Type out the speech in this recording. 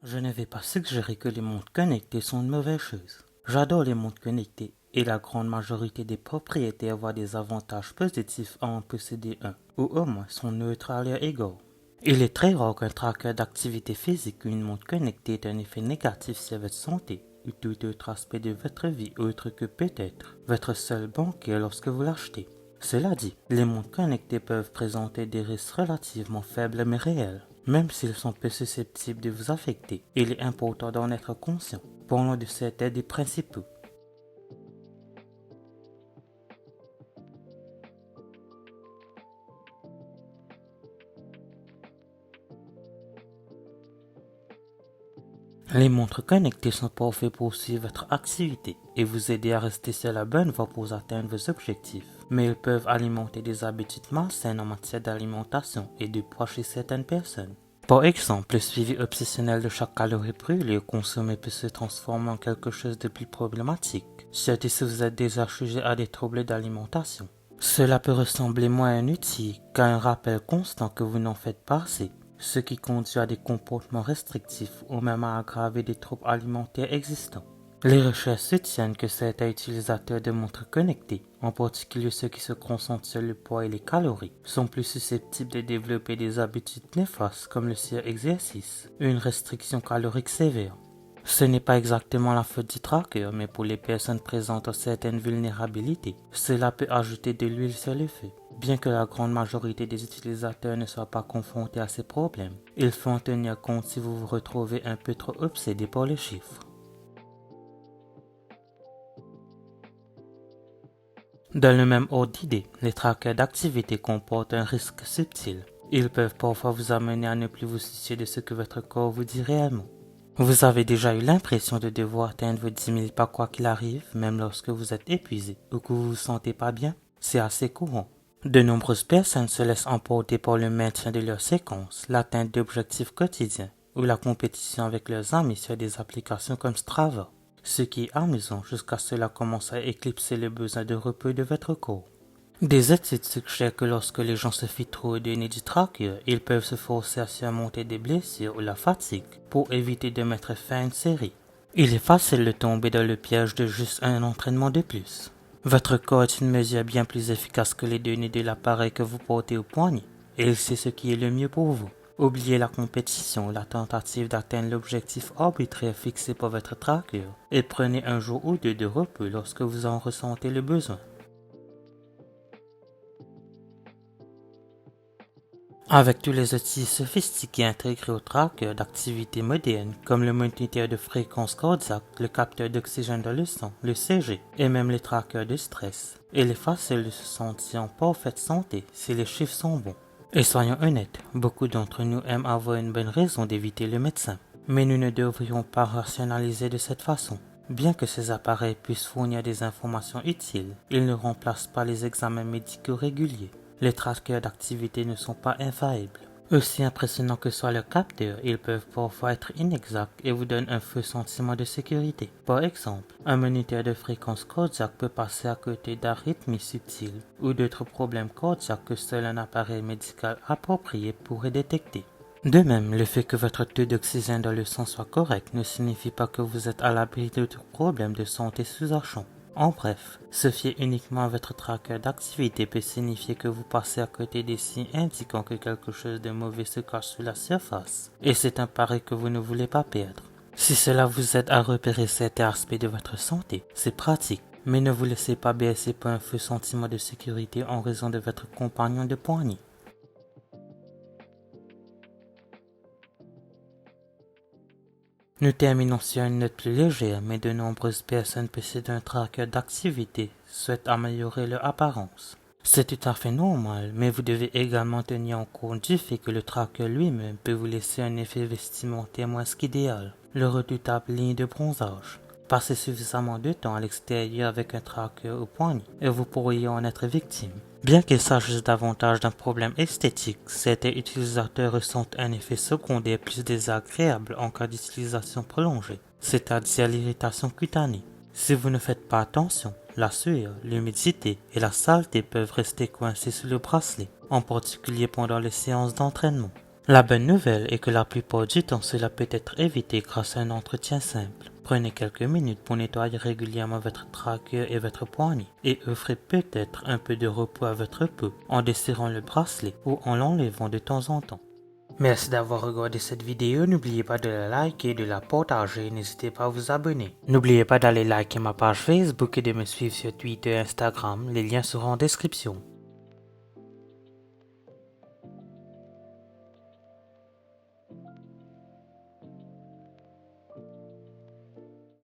Je ne vais pas suggérer que les montres connectées sont une mauvaise chose. J'adore les montres connectées et la grande majorité des propriétaires voient des avantages positifs à en posséder un, ou au moins sont neutres à leur égard. Il est très rare qu'un tracker d'activité physique ou une montre connectée ait un effet négatif sur votre santé ou tout autre aspect de votre vie autre que peut-être votre seul banquier lorsque vous l'achetez. Cela dit, les montres connectées peuvent présenter des risques relativement faibles mais réels. Même s'ils sont peu susceptibles de vous affecter, il est important d'en être conscient. Parlons de certains des principaux. Les montres connectées sont parfaites pour suivre votre activité et vous aider à rester sur la bonne voie pour atteindre vos objectifs. Mais ils peuvent alimenter des habitudes malsaines en matière d'alimentation et de poids chez certaines personnes. Par exemple, le suivi obsessionnel de chaque calorie brûlée ou consommée peut se transformer en quelque chose de plus problématique, surtout si vous êtes déjà sujet à des troubles d'alimentation. Cela peut ressembler moins à un outil qu'à un rappel constant que vous n'en faites pas assez, ce qui conduit à des comportements restrictifs ou même à aggraver des troubles alimentaires existants. Les recherches soutiennent que certains utilisateurs de montres connectées, en particulier ceux qui se concentrent sur le poids et les calories, sont plus susceptibles de développer des habitudes néfastes comme le surexercice ou une restriction calorique sévère. Ce n'est pas exactement la faute du tracker, mais pour les personnes présentant certaines vulnérabilités, cela peut ajouter de l'huile sur le feu. Bien que la grande majorité des utilisateurs ne soient pas confrontés à ces problèmes, il faut en tenir compte si vous vous retrouvez un peu trop obsédé par les chiffres. Dans le même ordre d'idée, les trackers d'activité comportent un risque subtil. Ils peuvent parfois vous amener à ne plus vous soucier de ce que votre corps vous dit réellement. Vous avez déjà eu l'impression de devoir atteindre vos 10 000 pas quoi qu'il arrive, même lorsque vous êtes épuisé ou que vous vous sentez pas bien? C'est assez courant. De nombreuses personnes se laissent emporter par le maintien de leur séquence, l'atteinte d'objectifs quotidiens ou la compétition avec leurs amis sur des applications comme Strava. Ce qui est amusant jusqu'à ce que cela commence à éclipser le besoin de repos de votre corps. Des études suggèrent que lorsque les gens se fient trop aux données du tracker, ils peuvent se forcer à surmonter des blessures ou la fatigue pour éviter de mettre fin à une série. Il est facile de tomber dans le piège de juste un entraînement de plus. Votre corps est une mesure bien plus efficace que les données de l'appareil que vous portez au poignet, et il sait ce qui est le mieux pour vous. Oubliez la compétition ou la tentative d'atteindre l'objectif arbitraire fixé par votre tracker et prenez un jour ou deux de repos lorsque vous en ressentez le besoin. Avec tous les outils sophistiqués intégrés au tracker d'activités modernes, comme le moniteur de fréquence cardiaque, le capteur d'oxygène dans le sang, le CG, et même les trackers de stress, il est facile de se sentir en parfaite santé si les chiffres sont bons. Et soyons honnêtes, beaucoup d'entre nous aiment avoir une bonne raison d'éviter le médecin. Mais nous ne devrions pas rationaliser de cette façon. Bien que ces appareils puissent fournir des informations utiles, ils ne remplacent pas les examens médicaux réguliers. Les trackers d'activité ne sont pas infaillibles. Aussi impressionnant que soit leur capteur, ils peuvent parfois être inexacts et vous donnent un faux sentiment de sécurité. Par exemple, un moniteur de fréquence cardiaque peut passer à côté d'arythmies subtiles ou d'autres problèmes cardiaques que seul un appareil médical approprié pourrait détecter. De même, le fait que votre taux d'oxygène dans le sang soit correct ne signifie pas que vous êtes à l'abri d'autres problèmes de santé sous-jacents. En bref, se fier uniquement à votre tracker d'activité peut signifier que vous passez à côté des signes indiquant que quelque chose de mauvais se cache sous la surface, et c'est un pari que vous ne voulez pas perdre. Si cela vous aide à repérer certains aspects de votre santé, c'est pratique, mais ne vous laissez pas bercer par un faux sentiment de sécurité en raison de votre compagnon de poignée. Nous terminons sur une note plus légère, mais de nombreuses personnes possédant un tracker d'activité souhaitent améliorer leur apparence. C'est tout à fait normal, mais vous devez également tenir en compte du fait que le tracker lui-même peut vous laisser un effet vestimentaire moins qu'idéal, le redoutable ligne de bronzage. Passez suffisamment de temps à l'extérieur avec un tracker au poignet et vous pourriez en être victime. Bien qu'il s'agisse davantage d'un problème esthétique, certains utilisateurs ressentent un effet secondaire plus désagréable en cas d'utilisation prolongée, c'est-à-dire l'irritation cutanée. Si vous ne faites pas attention, la sueur, l'humidité et la saleté peuvent rester coincés sous le bracelet, en particulier pendant les séances d'entraînement. La bonne nouvelle est que la plupart du temps, cela peut être évité grâce à un entretien simple. Prenez quelques minutes pour nettoyer régulièrement votre trachéo et votre poignet et offrez peut-être un peu de repos à votre peau en desserrant le bracelet ou en l'enlevant de temps en temps. Merci d'avoir regardé cette vidéo, n'oubliez pas de la liker et de la partager, n'hésitez pas à vous abonner. N'oubliez pas d'aller liker ma page Facebook et de me suivre sur Twitter et Instagram, les liens seront en description.